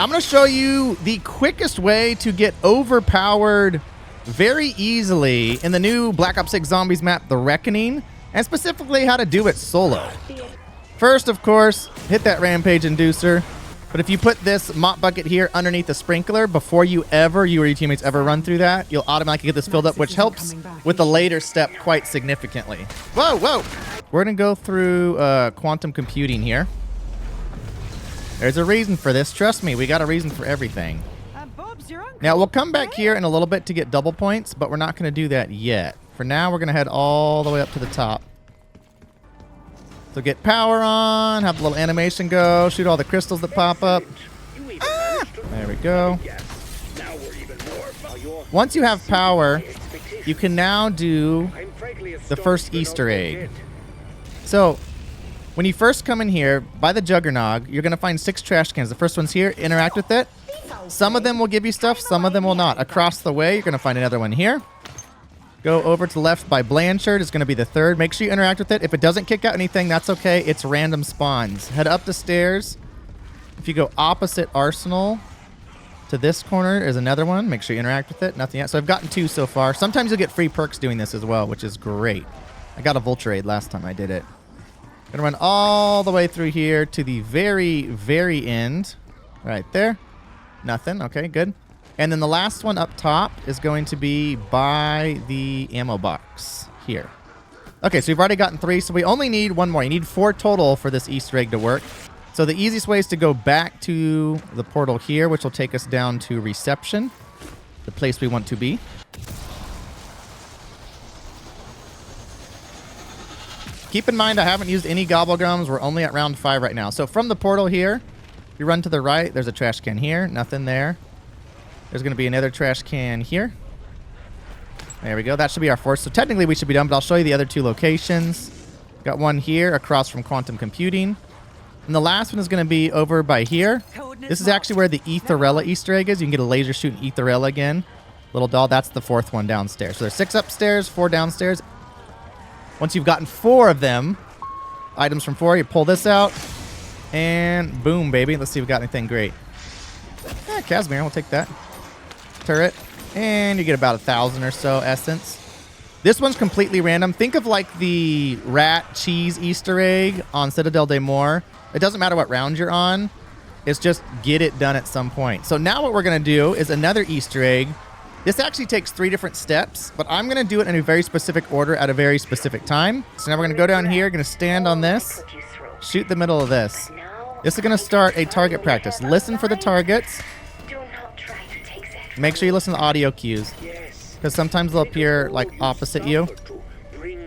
I'm going to show you the quickest way to get overpowered very easily in the new Black Ops 6 Zombies map, The Reckoning, and specifically how to do it solo. First, of course, hit that Rampage Inducer. But if you put this mop bucket here underneath the sprinkler, before you or your teammates ever run through that, you'll automatically get this filled up, which helps with the later step quite significantly. Whoa, whoa! We're going to go through quantum computing here. There's a reason for this. Trust me, we got a reason for everything. Now, we'll come back here in a little bit to get double points, but we're not going to do that yet. For now, we're going to head all the way up to the top. So get power on, have the little animation go, shoot all the crystals that pop up. Ah! There we go. Once you have power, you can now do the first Easter egg. So, when you first come in here, by the Juggernog, you're going to find 6 trash cans. The first one's here. Interact with it. Some of them will give you stuff. Some of them will not. Across the way, you're going to find another one here. Go over to the left by Blanchard. It's going to be the third. Make sure you interact with it. If it doesn't kick out anything, that's okay. It's random spawns. Head up the stairs. If you go opposite Arsenal to this corner is another one. Make sure you interact with it. Nothing yet. So I've gotten 2 so far. Sometimes you'll get free perks doing this as well, which is great. I got a Vulture Aid last time I did it. Gonna run all the way through here to the very, very end. Right there. Nothing. Okay, good. And then the last one up top is going to be by the ammo box here. Okay, so we've already gotten 3, so we only need 1 more. You need 4 total for this Easter egg to work. So the easiest way is to go back to the portal here, which will take us down to reception, the place we want to be. Keep in mind, I haven't used any gobblegums. We're only at round 5 right now. So from the portal here, you run to the right. There's a trash can here. Nothing there. There's going to be another trash can here. There we go. That should be our 4th. So technically we should be done, but I'll show you the other 2 locations. Got one here across from quantum computing. And the last one is going to be over by here. This is actually where the Etherella Easter egg is. You can get a laser shooting Etherella again. Little doll. That's the 4th one downstairs. So there's 6 upstairs, 4 downstairs. Once you've gotten 4 of them, items from 4, you pull this out. And boom, baby. Let's see if we got anything great. Yeah, Casimir, we'll take that. Turret, and you get about 1,000 or so essence. This one's completely random. Think of like the rat cheese Easter egg on Citadel de Mor. It doesn't matter what round you're on. It's just get it done at some point. So now what we're going to do is another Easter egg. This actually takes 3 different steps, but I'm going to do it in a very specific order at a very specific time. So now we're going to go down here, going to stand on this, shoot the middle of this. This is going to start a target practice. Listen for the targets. Make sure you listen to audio cues, because sometimes they'll appear like opposite you,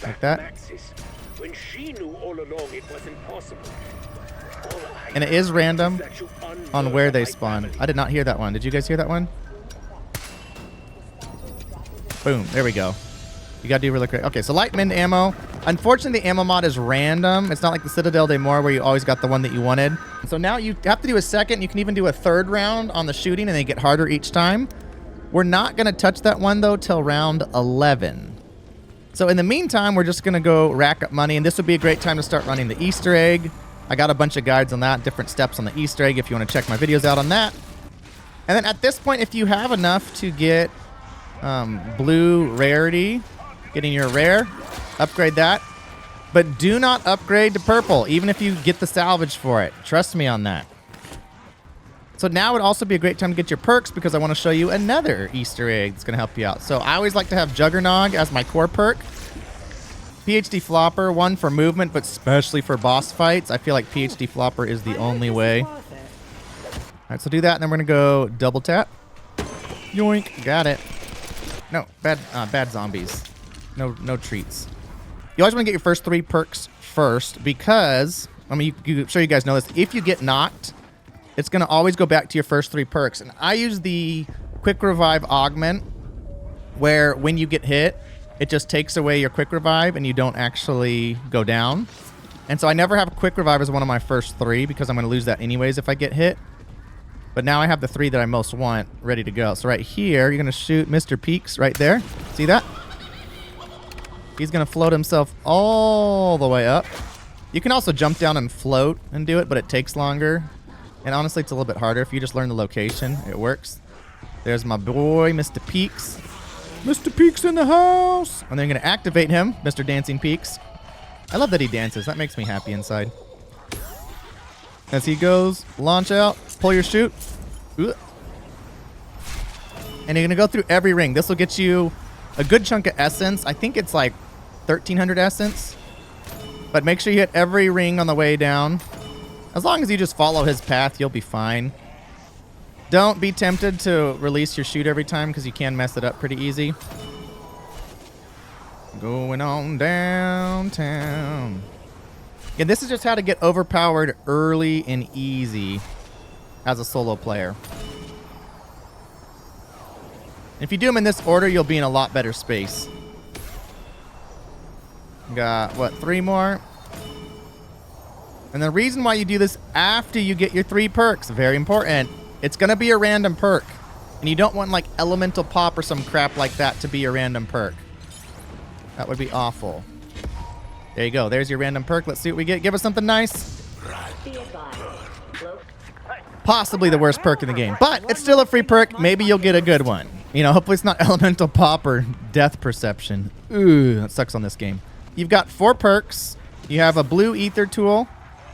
like that. And it is random on where they spawn. I did not hear that one. Did you guys hear that one? Boom. There we go. You gotta do really quick. Okay, so light min ammo. Unfortunately, the ammo mod is random. It's not like the Citadel de Mor where you always got the one that you wanted. So now you have to do a second. You can even do a 3rd round on the shooting, and they get harder each time. We're not gonna touch that one though till round 11. So in the meantime, we're just gonna go rack up money, and this would be a great time to start running the Easter egg. I got a bunch of guides on that, different steps on the Easter egg if you want to check my videos out on that. And then at this point, if you have enough to get blue rarity, getting your rare, upgrade that. But do not upgrade to purple, even if you get the salvage for it. Trust me on that. So now would also be a great time to get your perks, because I want to show you another Easter egg that's going to help you out. So I always like to have Juggernog as my core perk. PhD Flopper, one for movement, but especially for boss fights. I feel like PhD Flopper is the only way. All right, so do that, and then we're going to go double tap. Yoink, got it. No, bad zombies. No treats. You always want to get your first 3 perks first, because, I mean, I'm sure you guys know this. If you get knocked, it's going to always go back to your first 3 perks. And I use the Quick Revive Augment, where when you get hit, it just takes away your Quick Revive and you don't actually go down. And so I never have a Quick Revive as one of my first 3, because I'm going to lose that anyways if I get hit. But now I have the 3 that I most want ready to go. So right here, you're going to shoot Mr. Peaks right there. See that? He's going to float himself all the way up. You can also jump down and float and do it, but it takes longer. And honestly, it's a little bit harder. If you just learn the location, it works. There's my boy, Mr. Peaks. Mr. Peaks in the house. And then you're going to activate him, Mr. Dancing Peaks. I love that he dances. That makes me happy inside. As he goes, launch out, pull your chute. Ooh. And you're going to go through every ring. This will get you a good chunk of essence. I think it's like 1,300 essence. But make sure you hit every ring on the way down. As long as you just follow his path, you'll be fine. Don't be tempted to release your chute every time because you can mess it up pretty easy. Going on downtown. And this is just how to get overpowered early and easy as a solo player. If you do them in this order, you'll be in a lot better space. Got, what, 3 more? And the reason why you do this after you get your 3 perks, very important. It's going to be a random perk. And you don't want, like, elemental pop or some crap like that to be a random perk. That would be awful. There you go. There's your random perk. Let's see what we get. Give us something nice. Possibly the worst perk in the game. But it's still a free perk. Maybe you'll get a good one. You know, hopefully it's not elemental pop or death perception. Ooh, that sucks on this game. You've got 4 perks. You have a blue ether tool.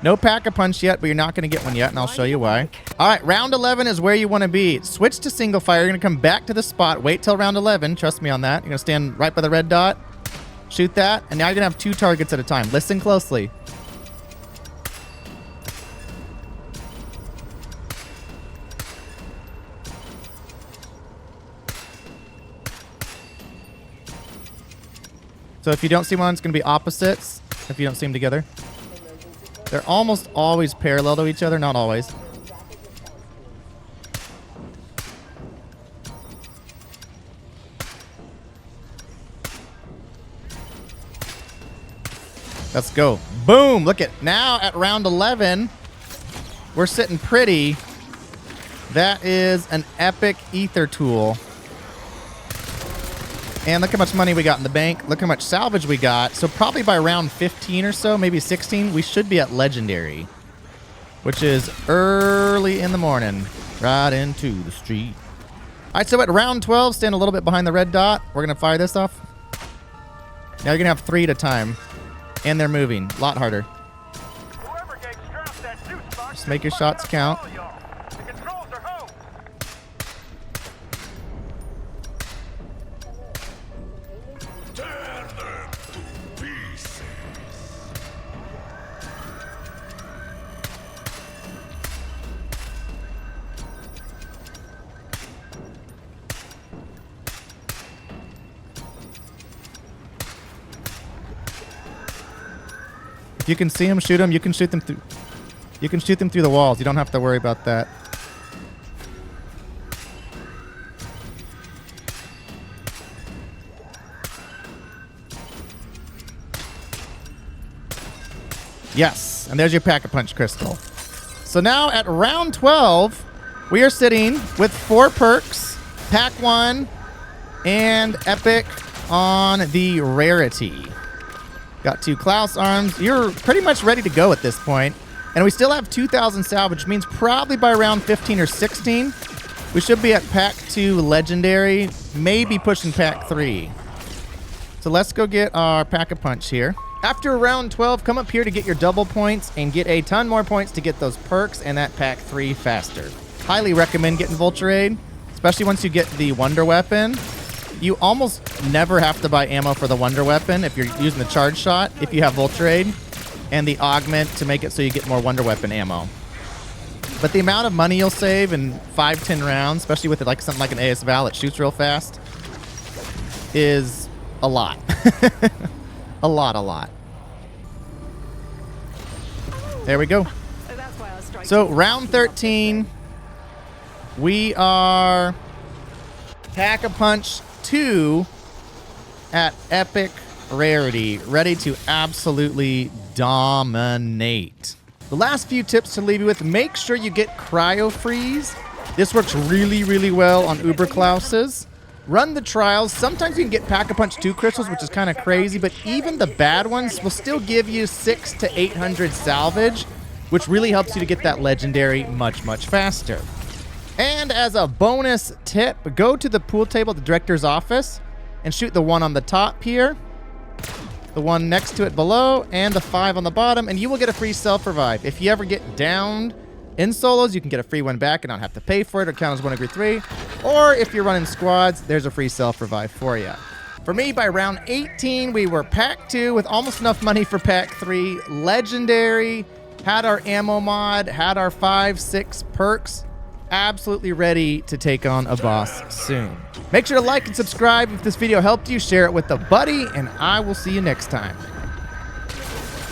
No pack-a-punch yet, but you're not going to get one yet, and I'll show you why. All right, round 11 is where you want to be. Switch to single fire. You're going to come back to the spot. Wait till round 11. Trust me on that. You're going to stand right by the red dot. Shoot that, and now you're going to have 2 targets at a time. Listen closely. So if you don't see one, it's going to be opposites if you don't see them together. They're almost always parallel to each other, not always. Let's go. Boom! Look at now at round 11, we're sitting pretty. That is an epic ether tool. And look how much money we got in the bank. Look how much salvage we got. So probably by round 15 or so, maybe 16, we should be at legendary, which is early in the morning. Right into the street. All right, so at round 12, stand a little bit behind the red dot. We're going to fire this off. Now you're going to have 3 at a time. And they're moving. A lot harder. Just make your shots count. If you can see them, shoot them. You can shoot them through. You can shoot them through the walls. You don't have to worry about that. Yes, and there's your pack-a-punch crystal. So now at round 12, we are sitting with 4 perks, pack 1, and epic on the rarity. Got 2 Klaus arms. You're pretty much ready to go at this point. And we still have 2,000 salvage, which means probably by round 15 or 16, we should be at pack 2 legendary, maybe pushing pack 3. So let's go get our pack-a-punch here. After round 12, come up here to get your double points and get a ton more points to get those perks and that pack 3 faster. Highly recommend getting Vulture Aid, especially once you get the Wonder Weapon. You almost never have to buy ammo for the Wonder Weapon if you're using the Charge Shot, if you have Vulture Aid, and the Augment to make it so you get more Wonder Weapon ammo. But the amount of money you'll save in 5-10 rounds, especially with like something like an AS Val that shoots real fast, is a lot. a lot. There we go. So round 13, we are Pack-a-Punch 2 at epic rarity, ready to absolutely dominate. The last few tips to leave you with: make sure you get Cryo Freeze. This works really, really well on Uber Klauses. Run the trials. Sometimes you can get Pack-a-Punch 2 crystals, which is kind of crazy, but even the bad ones will still give you 600 to 800 salvage which really helps you to get that legendary much, much faster. And as a bonus tip, go to the pool table at the director's office and shoot the one on the top here, the one next to it below, and the 5 on the bottom, and you will get a free self-revive. If you ever get downed in solos, you can get a free one back and not have to pay for it or count as 1 of your 3. Or if you're running squads, there's a free self-revive for you. For me, by round 18, we were pack 2 with almost enough money for pack 3. Legendary, had our ammo mod, had our 5, 6 perks. Absolutely ready to take on a boss soon. Make sure to like and subscribe if this video helped you. Share it with a buddy, and I will see you next time.